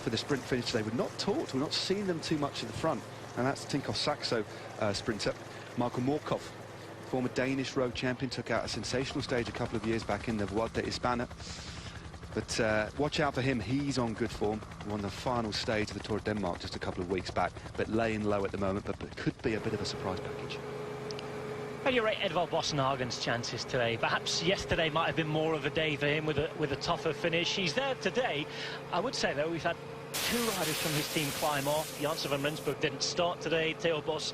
for the sprint finish today. We've not talked, we've not seen them too much at the front, and that's Tinkoff Saxo sprinter Michael Morkov, former Danish road champion, took out a sensational stage a couple of years back in the Vuelta Hispana. But watch out for him. He's on good form. Won the final stage of the Tour of Denmark just a couple of weeks back, but laying low at the moment, but could be a bit of a surprise package. Well, you're right, Edvald Boasson-Hagen's chances today. Perhaps yesterday might have been more of a day for him with a tougher finish. He's there today. I would say, though, we've had two riders from his team climb off. Janssen van Rensburg didn't start today. Theo Bos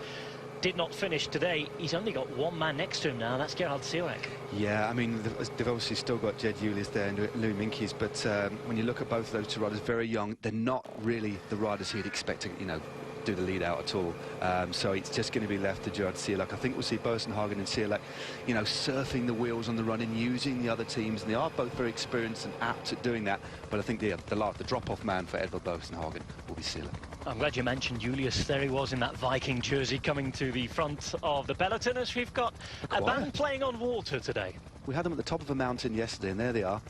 did not finish today. He's only got one man next to him now, that's Gerald Siorek. Yeah, I mean, they've obviously still got Jed Julius there and Louis Minkes, but when you look at both of those two riders, very young, they're not really the riders who you'd expect to, you know, do the lead out at all. So it's just going to be left to Gerard Siorek. I think we'll see Boasson-Hagen and Siorek, you know, surfing the wheels on the run and using the other teams, and they are both very experienced and apt at doing that. But I think the drop-off man for Edvald Boasson-Hagen will be Siorek. I'm glad you mentioned Julius. There he was in that Viking jersey coming to the front of the peloton, as we've got a band playing on water today. We had them at the top of a mountain yesterday, and there they are.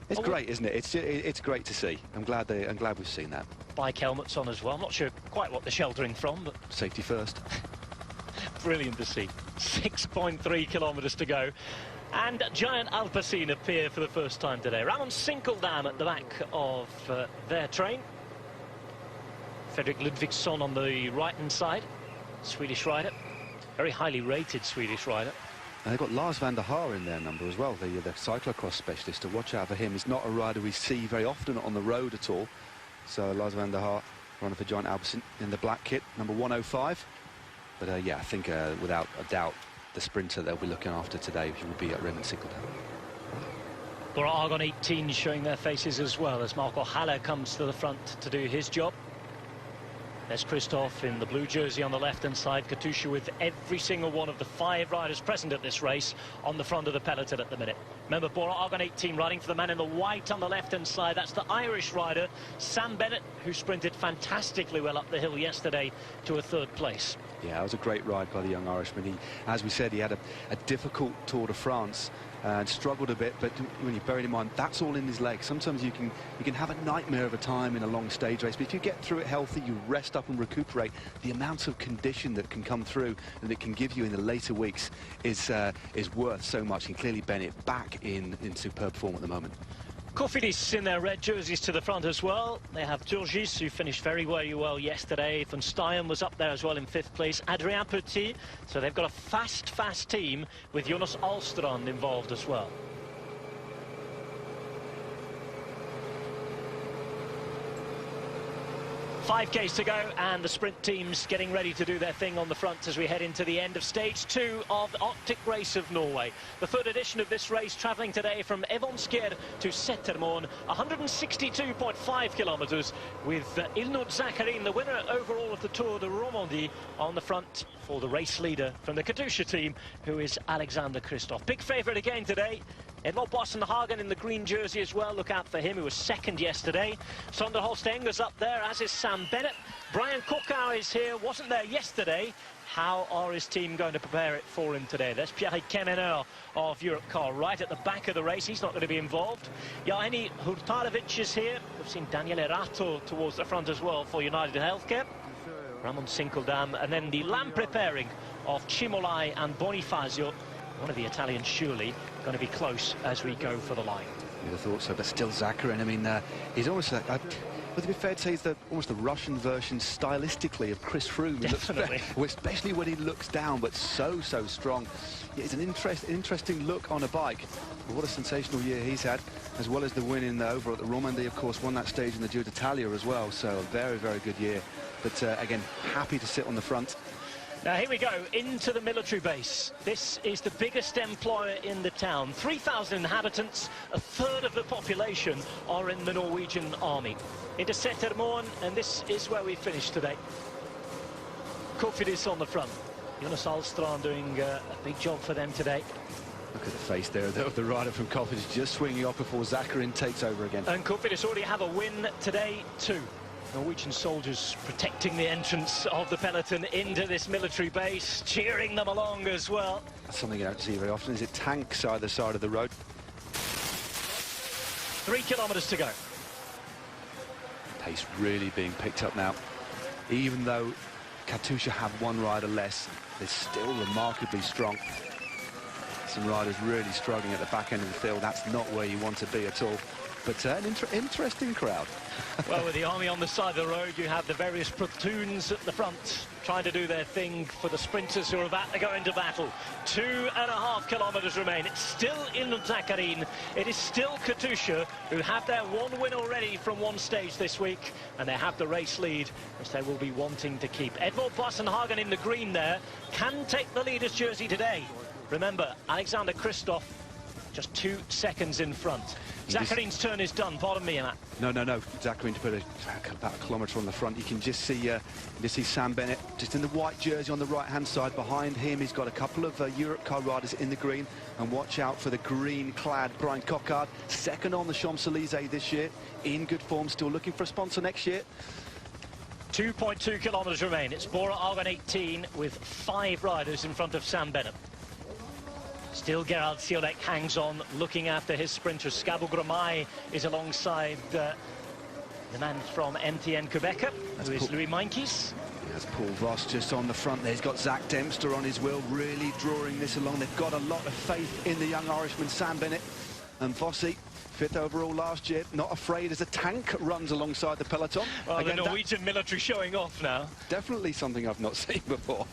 It's great, isn't it? It's great to see. I'm glad we've seen that. Bike helmets on as well. I'm not sure quite what they're sheltering from, but safety first. Brilliant to see. 6.3 kilometers to go, and Giant Alpecin appear for the first time today. Ramon Sinkeldam at the back of their train. Fredrik Ludvigsson on the right-hand side, Swedish rider, very highly rated Swedish rider. And they've got Lars van der Haar in their number as well, the cyclocross specialist. To watch out for him. He's not a rider we see very often on the road at all. So Lars van der Haar, runner for Giant Alpecin in the black kit, number 105. But yeah, I think without a doubt, the sprinter they'll be looking after today will be Ramon Sinkeldam. Bora Argon 18 showing their faces as well as Marco Haller comes to the front to do his job. There's Christoph in the blue jersey on the left-hand side. Katusha with every single one of the 5 riders present at this race on the front of the peloton at the minute. Remember, Bora Argon 18 riding for the man in the white on the left-hand side. That's the Irish rider, Sam Bennett, who sprinted fantastically well up the hill yesterday to a 3rd place. Yeah, it was a great ride by the young Irishman. As we said, he had a difficult Tour de France and struggled a bit, but when you bear in mind that's all in his legs, sometimes you can have a nightmare of a time in a long stage race, but if you get through it healthy, you rest up and recuperate, the amount of condition that can come through and it can give you in the later weeks is worth so much. And clearly Bennett back in superb form at the moment. Cofidis in their red jerseys to the front as well. They have Georgis, who finished very well yesterday. Van Steyr was up there as well in 5th place. Adrien Petit. So they've got a fast team with Jonas Ahlstrand involved as well. 5Ks to go, and the sprint teams getting ready to do their thing on the front as we head into the end of stage 2 of the Arctic Race of Norway. The 3rd edition of this race travelling today from Evonsker to Settermoen, 162.5 kilometres, with Ilnur Zakarin, the winner overall of the Tour de Romandie, on the front for the race leader from the Katusha team, who is Alexander Kristoff. Big favourite again today. Edvald Boasson-Hagen in the green jersey as well. Look out for him, who was 2nd yesterday. Sander Holst Enger's up there, as is Sam Bennett. Brian Kokau is here, wasn't there yesterday. How are his team going to prepare it for him today? There's Pierre Kemener of Europcar right at the back of the race. He's not going to be involved. Jani Hurtarevic is here. We've seen Daniel Erato towards the front as well for United Healthcare. Ramon Sinkeldam, and then the lamp preparing of Cimolai and Bonifacio. One of the Italians surely going to be close as we go for the line. You'd have thought so, but still Zakarin. I mean, he's almost would it be fair to say he's almost the Russian version stylistically of Chris Froome? Definitely. Especially when he looks down, but so strong. Yeah, it's an interesting look on a bike. But what a sensational year he's had, as well as the win in over at the Romandie, of course, won that stage in the Giro d'Italia as well. So a very good year. But again, happy to sit on the front. Now here we go, into the military base. This is the biggest employer in the town. 3,000 inhabitants, a 1/3 of the population are in the Norwegian army. Into Settermoen, and this is where we finish today. Cofidis on the front. Jonas Ahlstrand doing a big job for them today. Look at the face there of the rider from Cofidis, just swinging off before Zakarin takes over again. And Cofidis already have a win today too. Norwegian soldiers protecting the entrance of the peloton into this military base, cheering them along as well. That's something you don't see very often, is it? Tanks either side of the road. 3 kilometres to go. Pace really being picked up now. Even though Katusha have one rider less, they're still remarkably strong. Some riders really struggling at the back end of the field. That's not where you want to be at all. But an interesting crowd. Well, with the army on the side of the road, you have the various platoons at the front trying to do their thing for the sprinters who are about to go into battle. 2.5 kilometers remain. It's still in Zakharin. It is still Katusha, who have their one win already from one stage this week, and they have the race lead, which they will be wanting to keep. Edvald Boasson-Hagen in the green there can take the leader's jersey today. Remember, Alexander Kristoff just 2 seconds in front. Zakharin's turn is done. Pardon me, Matt. No. Zakharin to put about a kilometre on the front. You can just see Sam Bennett just in the white jersey on the right-hand side. Behind him, he's got a couple of Europe car riders in the green. And watch out for the green-clad Brian Cockard, second on the Champs-Élysées this year. In good form, still looking for a sponsor next year. 2.2 kilometres remain. It's Bora Argon 18 with 5 riders in front of Sam Bennett. Still Gerald Ciolek hangs on, looking after his sprinters. Skabo Gromai is alongside the man from MTN Quebec, who is Louis Meintjes. There's Paul Voss just on the front there. He's got Zach Dempster on his wheel, really drawing this along. They've got a lot of faith in the young Irishman, Sam Bennett. And Vossi, 5th overall last year, not afraid as a tank runs alongside the peloton. Well, again, the Norwegian military showing off now. Definitely something I've not seen before.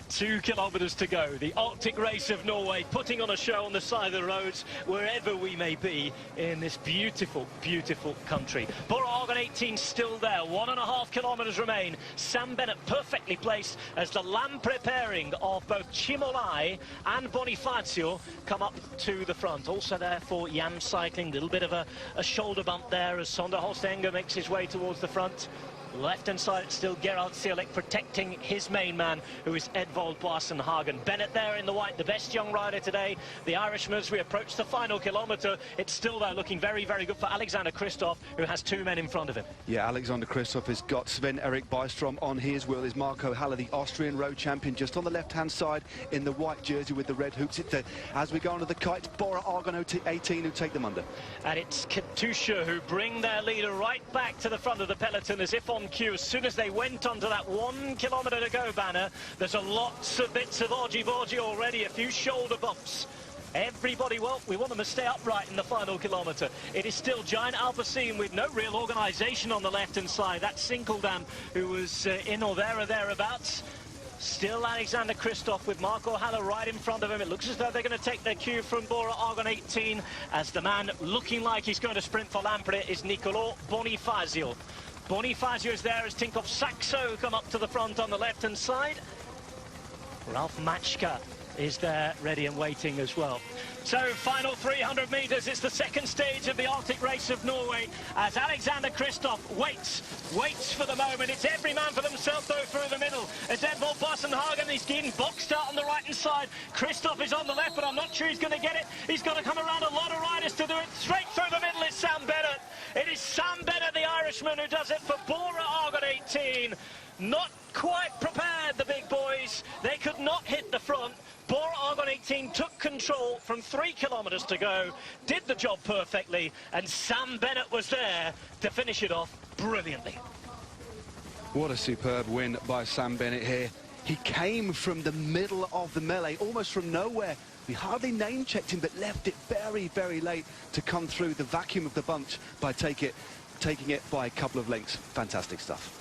2 kilometres to go. The Arctic race of Norway, putting on a show on the side of the roads wherever we may be in this beautiful, beautiful country. Bora Argon 18 still there. 1.5 kilometres remain. Sam Bennett perfectly placed as the Lampre pairing of both Cimolai and Bonifacio come up to the front. Also there for Yam Cycling. A little bit of a shoulder bump there as Sander Holstenger makes his way towards the front. Left-hand side, still Gerald Ciolek protecting his main man, who is Edvald Boasson-Hagen. Bennett there in the white, the best young rider today. The Irishman, as we approach the final kilometre, it's still there looking very, very good for Alexander Kristoff, who has 2 men in front of him. Yeah, Alexander Kristoff has got Sven-Erik Byström on his wheel. Is Marco Haller, the Austrian road champion, just on the left-hand side in the white jersey with the red hoops. As we go onto the kite, Bora Argon 18 who take them under. And it's Katusha who bring their leader right back to the front of the peloton as if on cue. As soon as they went onto that 1 kilometre to go banner, there's a lots of bits of orgy-borgy already, a few shoulder bumps. Everybody, well, we want them to stay upright in the final kilometre. It is still Giant Alpecin with no real organisation on the left-hand side. That's Sinkeldam, who was in or there or thereabouts. Still Alexander Kristoff with Marco Haller right in front of him. It looks as though they're going to take their cue from Bora Argon 18, as the man looking like he's going to sprint for Lampre is Niccolò Bonifacio. Bonifacio is there as Tinkoff Saxo come up to the front on the left-hand side. Ralph Matschka is there ready and waiting as well. So final 300 metres, it's the second stage of the Arctic race of Norway as Alexander Kristoff waits for the moment. It's every man for themselves though through the middle. It's Edvald Boasson-Hagen, he's getting boxed out on the right hand side. Kristoff is on the left, but I'm not sure he's going to get it. He's got to come around a lot of riders to do it. Straight through the middle is Sam Bennett. It is Sam Bennett, the Irishman, who does it for Bora Argon 18. Not quite prepared, the big boys. They could not hit the front. Bora Argon 18 took control from 3 kilometres to go, did the job perfectly, and Sam Bennett was there to finish it off brilliantly. What a superb win by Sam Bennett here. He came from the middle of the melee, almost from nowhere. We hardly name-checked him, but left it very, very late to come through the vacuum of the bunch by taking it by a couple of lengths. Fantastic stuff.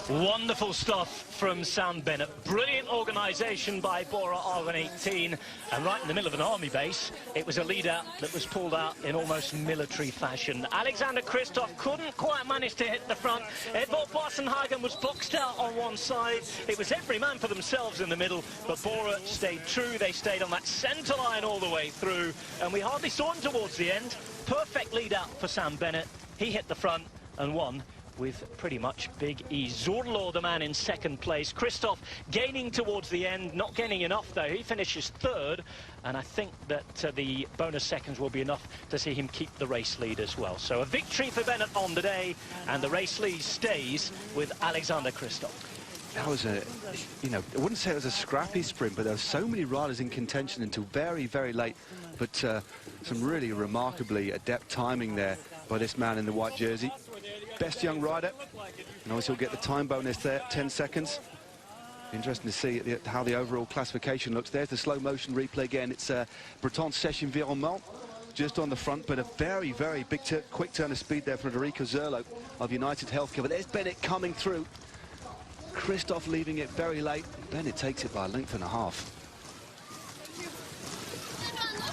Wonderful stuff from Sam Bennett. Brilliant organisation by Bora Argon 18. And right in the middle of an army base, it was a lead-out that was pulled out in almost military fashion. Alexander Kristoff couldn't quite manage to hit the front. Edvald Boasson-Hagen was boxed out on one side. It was every man for themselves in the middle, but Bora stayed true. They stayed on that centre line all the way through, and we hardly saw him towards the end. Perfect lead-out for Sam Bennett. He hit the front and won with pretty much big ease. Zorlo, the man in second place. Kristoff gaining towards the end, not gaining enough though. He finishes third, and I think that the bonus seconds will be enough to see him keep the race lead as well. So a victory for Bennett on the day, and the race lead stays with Alexander Kristoff. That was I wouldn't say it was a scrappy sprint, but there were so many riders in contention until very, very late. But some really remarkably adept timing there by this man in the white jersey. Best young rider. And obviously he'll get the time bonus there, 10 seconds. Interesting to see how the overall classification looks. There's the slow motion replay again. It's Breton Sèche Environnement just on the front, but a very, very big quick turn of speed there from Federico Zerlo of United Healthcare. But there's Bennett coming through. Christoph leaving it very late. Bennett takes it by a length and a half.